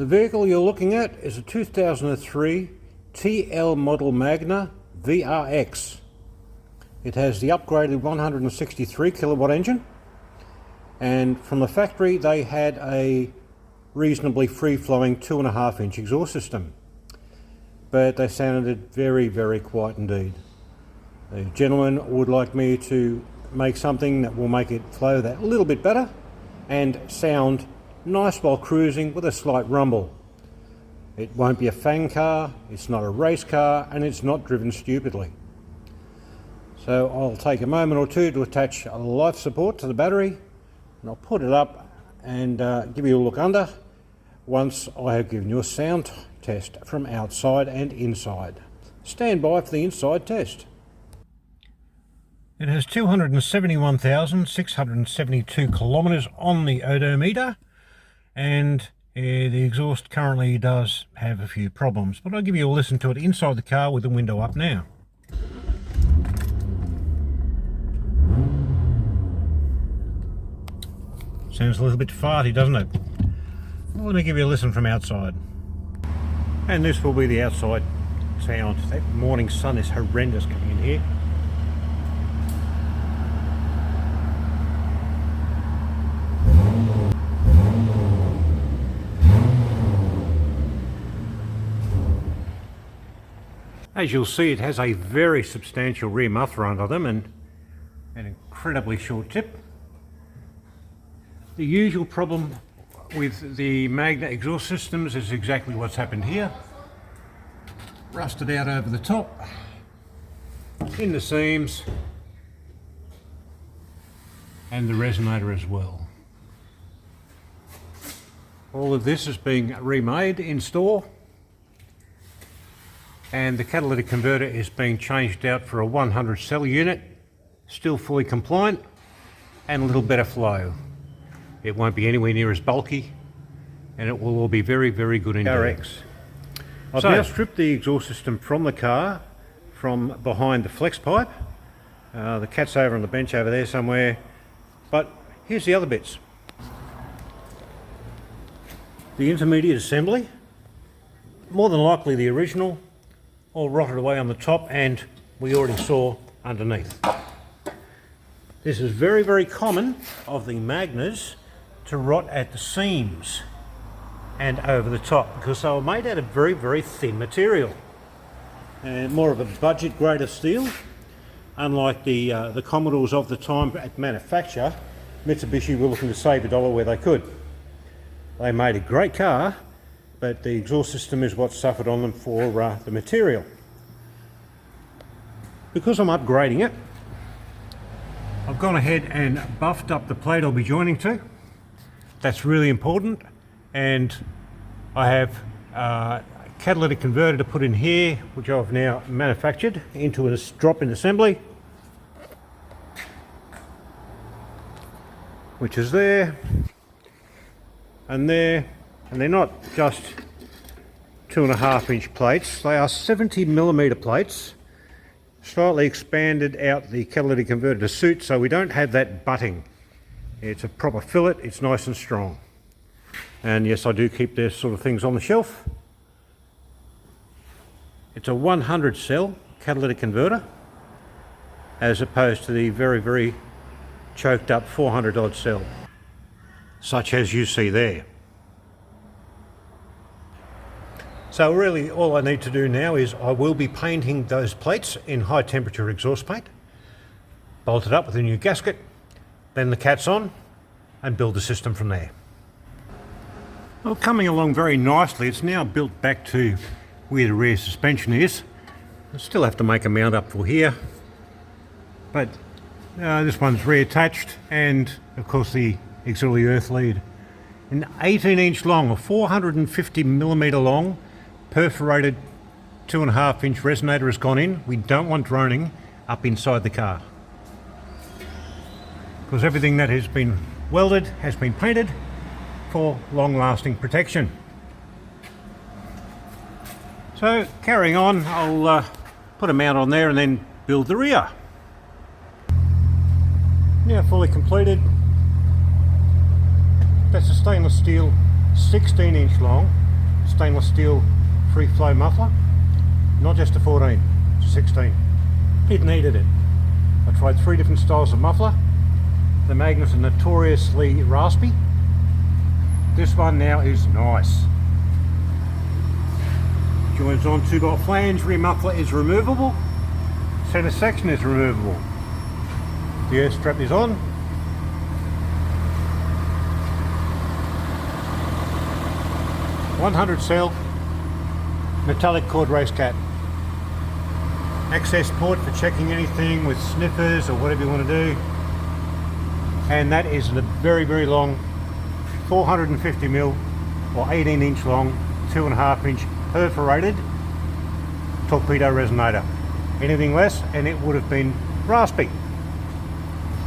The vehicle you're looking at is a 2003 TL model Magna VRX. It has the upgraded 163 kilowatt engine, and from the factory they had a reasonably free-flowing 2.5-inch exhaust system, but they sounded very, very quiet indeed. The gentleman would like me to make something that will make it flow that little bit better and sound nice while cruising with a slight rumble. It won't be a fang car, it's not a race car, and it's not driven stupidly. So I'll take a moment or two to attach a life support to the battery, and I'll put it up and give you a look under once I have given you a sound test from outside and inside. Stand by for the inside test. It has 271,672 kilometres on the odometer, and the exhaust currently does have a few problems, but I'll give you a listen to it inside the car with the window up now. Sounds a little bit farty, doesn't it? Well, let me give you a listen from outside. And this will be the outside sound. That morning sun is horrendous coming in here. As you'll see, it has a very substantial rear muffler under them and an incredibly short tip. The usual problem with the Magna exhaust systems is exactly what's happened here. Rusted out over the top, in the seams, and the resonator as well. All of this is being remade in store, and the catalytic converter is being changed out for a 100 cell unit, still fully compliant and a little better flow. It won't be anywhere near as bulky, and it will all be very, very good in VRX. I've now stripped the exhaust system from the car, from behind the flex pipe. The cat's over on the bench over there somewhere, but here's the other bits. The intermediate assembly, more than likely the original, all rotted away on the top, and we already saw underneath. This is very, very common of the Magnas to rot at the seams and over the top, because they were made out of very, very thin material and more of a budget grade of steel. Unlike the Commodores of the time at manufacture, Mitsubishi were looking to save a dollar where they could. They made a great car, but the exhaust system is what suffered on them for the material. Because I'm upgrading it, I've gone ahead and buffed up the plate I'll be joining to. That's really important, and I have a catalytic converter to put in here, which I've now manufactured into a drop-in assembly, which is there and there, and they're not just 2.5-inch plates, they are 70mm plates, slightly expanded out the catalytic converter to suit so we don't have that butting. It's a proper fillet, it's nice and strong. And yes, I do keep those sort of things on the shelf. It's a 100 cell catalytic converter, as opposed to the very, very choked up 400 odd cell, such as you see there. So really all I need to do now is I will be painting those plates in high temperature exhaust paint, bolt it up with a new gasket, then the cat's on, and build the system from there. Well, coming along very nicely, it's now built back to where the rear suspension is. I still have to make a mount up for here, but this one's reattached, and of course the auxiliary earth lead. An 18-inch long, a 450mm long, perforated 2.5-inch resonator has gone in. We don't want droning up inside the car, because everything that has been welded has been painted for long-lasting protection. So carrying on, I'll put a mount on there and then build the rear. Now fully completed. That's a stainless steel 16-inch long stainless steel free flow muffler. Not just a 14, it's a 16. It needed it. I tried 3 different styles of muffler. The magnets are notoriously raspy. This one now is nice. Joins on 2-bolt flange, rear muffler is removable. Center section is removable. The earth strap is on. .100 cell metallic cord race cap. Access port for checking anything with sniffers or whatever you want to do. And that is a very, very long 450mm or 18-inch long, 2.5-inch perforated torpedo resonator. Anything less and it would have been raspy.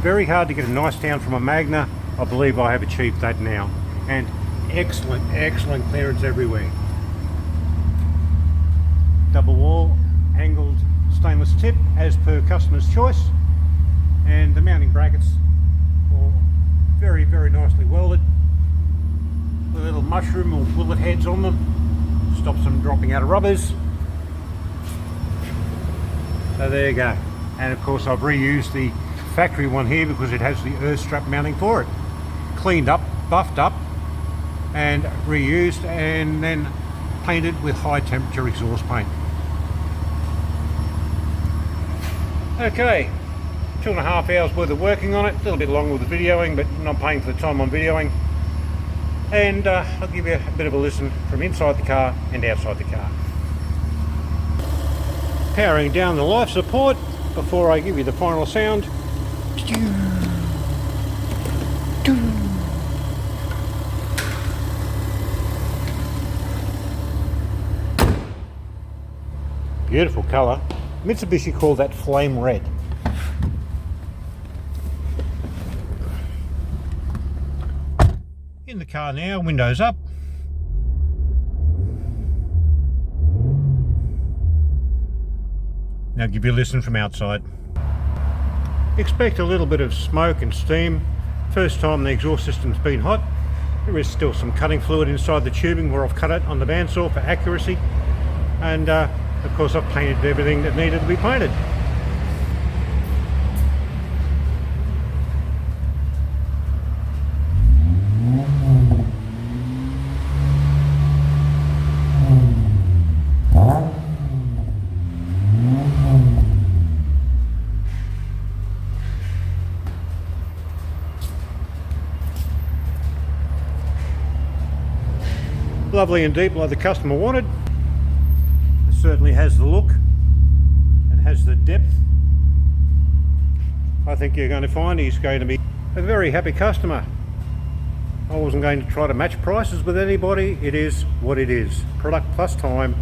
Very hard to get a nice sound from a Magna. I believe I have achieved that now. And excellent, excellent clearance everywhere. Double wall, angled stainless tip as per customer's choice. And the mounting brackets are very, very nicely welded. With little mushroom or bullet heads on them. Stops them dropping out of rubbers. So there you go. And of course I've reused the factory one here because it has the earth strap mounting for it. Cleaned up, buffed up and reused and then painted with high temperature exhaust paint. Okay, 2.5 hours worth of working on it. A little bit long with the videoing, but not paying for the time I'm videoing. And I'll give you a bit of a listen from inside the car and outside the car. Powering down the life support before I give you the final sound. Beautiful colour. Mitsubishi called that flame red. In the car now, windows up. Now give you a listen from outside. Expect a little bit of smoke and steam. First time the exhaust system's been hot. There is still some cutting fluid inside the tubing where I've cut it on the bandsaw for accuracy. And of course I've painted everything that needed to be painted. Lovely and deep like the customer wanted. It certainly has the look and has the depth. I think you're going to find he's going to be a very happy customer. I wasn't going to try to match prices with anybody. It is what it is. Product plus time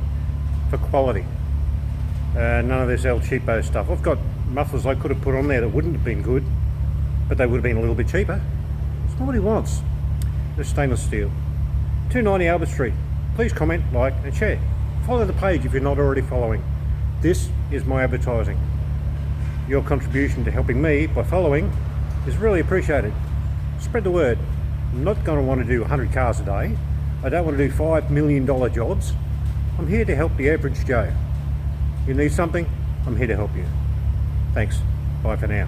for quality. None of this El Cheapo stuff. I've got mufflers I could have put on there that wouldn't have been good, but they would have been a little bit cheaper. It's not what he wants. They're stainless steel. 290 Albert Street. Please comment, like and share. Follow the page if you're not already following. This is my advertising. Your contribution to helping me by following is really appreciated. Spread the word. I'm not going to want to do 100 cars a day. I don't want to do $5 million jobs. I'm here to help the average Joe. You need something? I'm here to help you. Thanks. Bye for now.